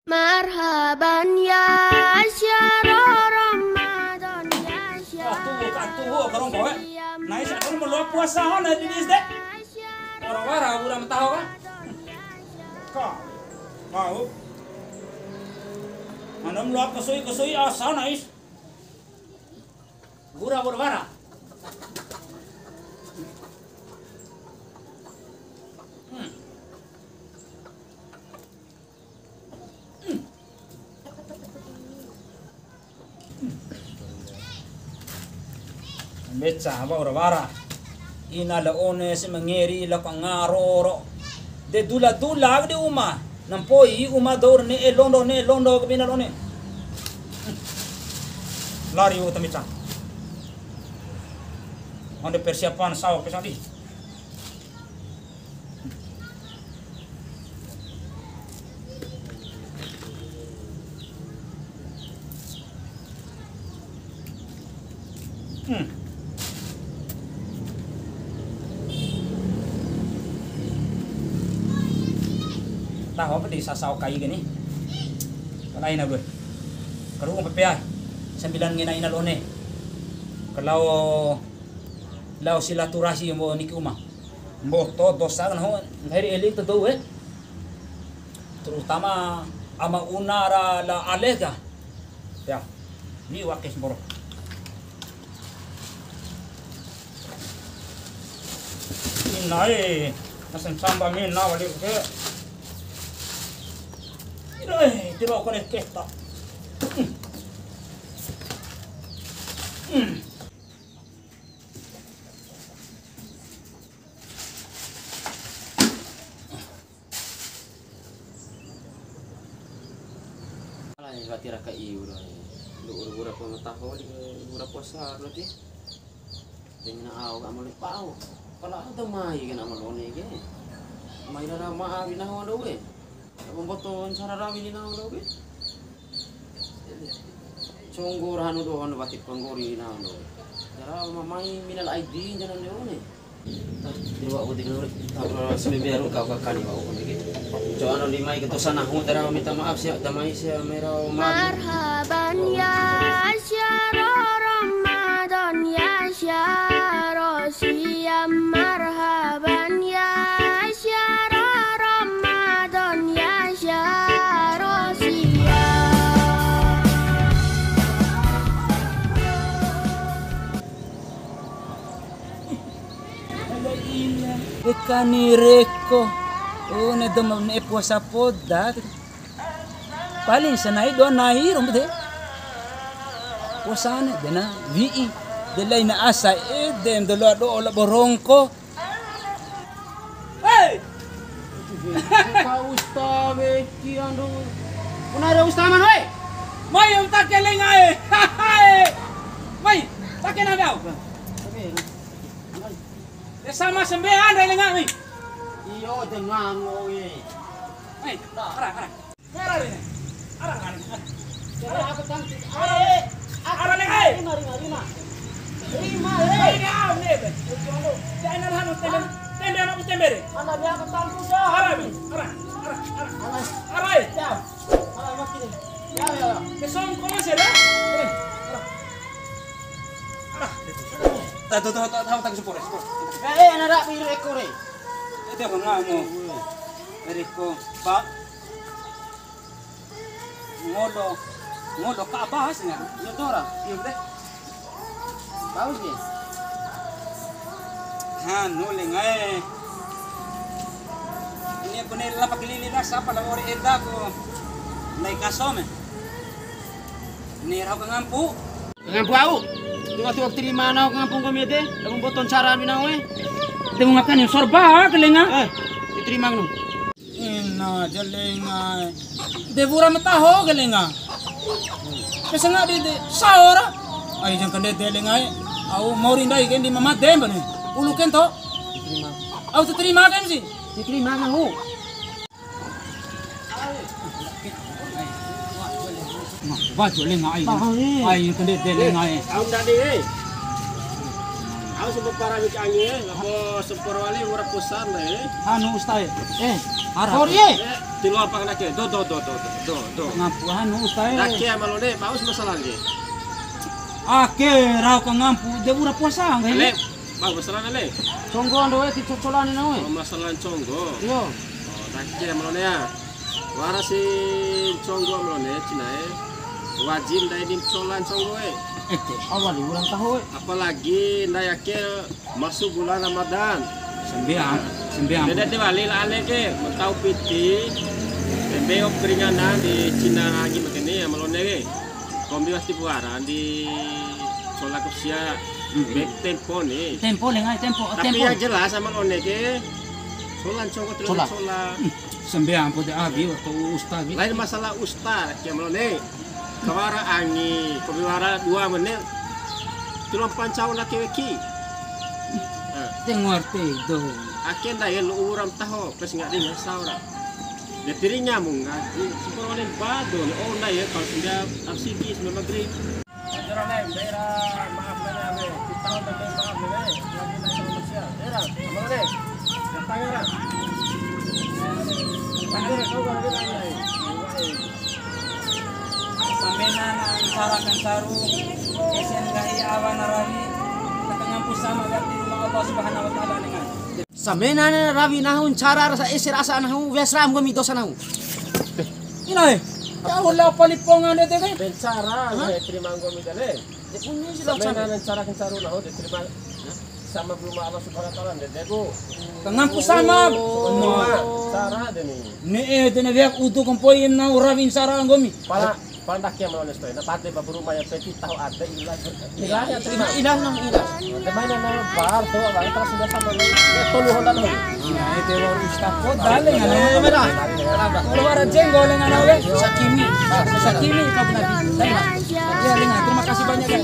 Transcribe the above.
Marhaban ya syahra Ramadan ya syahra. Tuh, karong kowe. Nah, isa kan meluap puasa na di dis deh. Orang wara udah tahu kan? Kok mau? Mana meluap kesui asa nais. Gura wara. Beca ba wara. Ina la one si mangeri la pangaroro. De dula de uma. Nampoi uma dor ne londo ke binalo ne. Lari u tamica. Onde persiapan saw pesang di. Tahu apa di sasau kai gini? Kalain na bro. Karu ko papiay. 9 ngina inalone. Kalau lao silaturahmi mo niki uma. Mo to dosa kan ho ngari elik to do terutama ama unara la alega. Ya. Ni wakis boro. Inai nasan samba min na wali ke. Tiro con esta. Batira ka iyo ura po mataho ura puasa berarti dengan aw ka mo pao pala daw mai kana mo ni ge mai na maawi na ho daw Abang boton sararami ni nang lobe. Conggur hanu do hanu batik panggori nang do. Jara mamai minal ID jalan do ne. Dewa uti nuri tabra sebeberu kau kakani wa ko ngi. Jo anu limai ke tosana hu dara minta maaf sia damai sia merau Marhaban ya syahra Ramadan ya syahra siyam marhaban ya syahra Ramadan ya syahra siyam. Ikani reko. Ne dom ne puasa poda. Paling sanai do nai rombe. Puasa ne dena vi. Delay na asa dem do la borongko. Hey! Kau ustave ki andu. Una ada ustaman oi. Mai um tak kelengai. Mai, tak kena kau. Sama sembean dah lengan ni. Iyo dengan oi. Mai, ara. Ara ni. Ara kan. Cara apa cantik. Ara lengai. Rima. Mai ni au ni. Jangan hanu tende nak tembere. Anda biar ketampu dah. Ara. Ara. Ya. Ara makin ni. Ya. Kesong kono sera. Ara. Tahu tak sepore. Nada piru ekor ni. Itu apa ngamu? Eriko, Pak. Ngodo ka bahas ni. Yo dora, yo deh. Bagus ni. Han, nuling ay. Ini benar lah pakilili dah siapa lah orang eda ko. Naik kasome. Ini raw ka ngampu. Ngampu au. Tuwa terima na ngampung ko mete. Abang boton cara binaw eh. Temu makan yang sorba kelenga. Diterima nu. Ina jalenga. Devura mataho kelenga. Kesanga di saora. Ay jang kande delenga. Au morinda iken di mama demba ni. Ulu kento. Diterima. Au terima kan sih. Diterima na ho. Baju lenga ay. Ay kande delenga ay. Au tadi eh. Au sebab para bikannya, ngapa sempurwali murah pusat deh. Anu ustay. Eh, Arab. sorry. Tilo apa nak ke? Do. Ngapuhan ustaz. Nak ke malone baus masalah lagi. Ake raw ka ngampu de ura puasa Le, ngai. bau masalah le. Conggo ando ti cocolane na we. Oh masalah conggo. Yo. Oh nak ke malone ya. Wara si conggo malone cinae. Wajib dai dim colan conggo Ete. Awal ulang tahu we. Apalagi ndak ke masuk bulan Ramadan. Sembiang. Dede Diwali lah ale ke, tahu piti. Bebeo keringanan di Cina lagi begini ya malone ke. Kombi pasti buaran di Sola Kusia bek tempo nih. Tempo lengai tempo. Tapi yang jelas sama malone ke. Solan conggo terus sola. Sembiang pode abi waktu ustaz. Lain masalah ustaz ke malone. Kawara angi, kobiwara 2 menit. Tulong pancau nak keweki. Tengok do. Aken dah yang uram tahu, pes nggak di saura. Dia tirinya munga, super orang badu. Oh nah ya kalau sudah arsigi sebelum maghrib. Ajaran lain, daerah maaf nanya me, kita tahu dan maaf me, lagi nak sama manusia. Daerah, mana deh? Datang ya. Panggil kau kalau dia lain. Sambenan ang sarakan saru esen gai awan arawi katanya pusama gati rumah Allah Subhanahu wa taala dengan Samena na rawi nahun cara rasa esir asa nahu wesram gomi dosa nahu. inai ya wala palipongan ete kan Bencara, saya terima ngomi dale. Dia punya sila Sampai cara. nan cara kencaru nah, dia terima sama belum Allah Subhanahu wa taala dia dego. kangan pusama Cara dia ni. ne ete na biak utu kompoin na urawin sara ngomi Para dak yang menulis tu, na pate ba rumah yang peti tahu ada ilah yang terima. Ilah nang ilah. Demai na bar tu, bang terus sudah sama ni. Tolu holan ho. ete war ustako dale ngana mera keluar jenggol ngana we sakimi ka nabi dai ya terima kasih banyak kan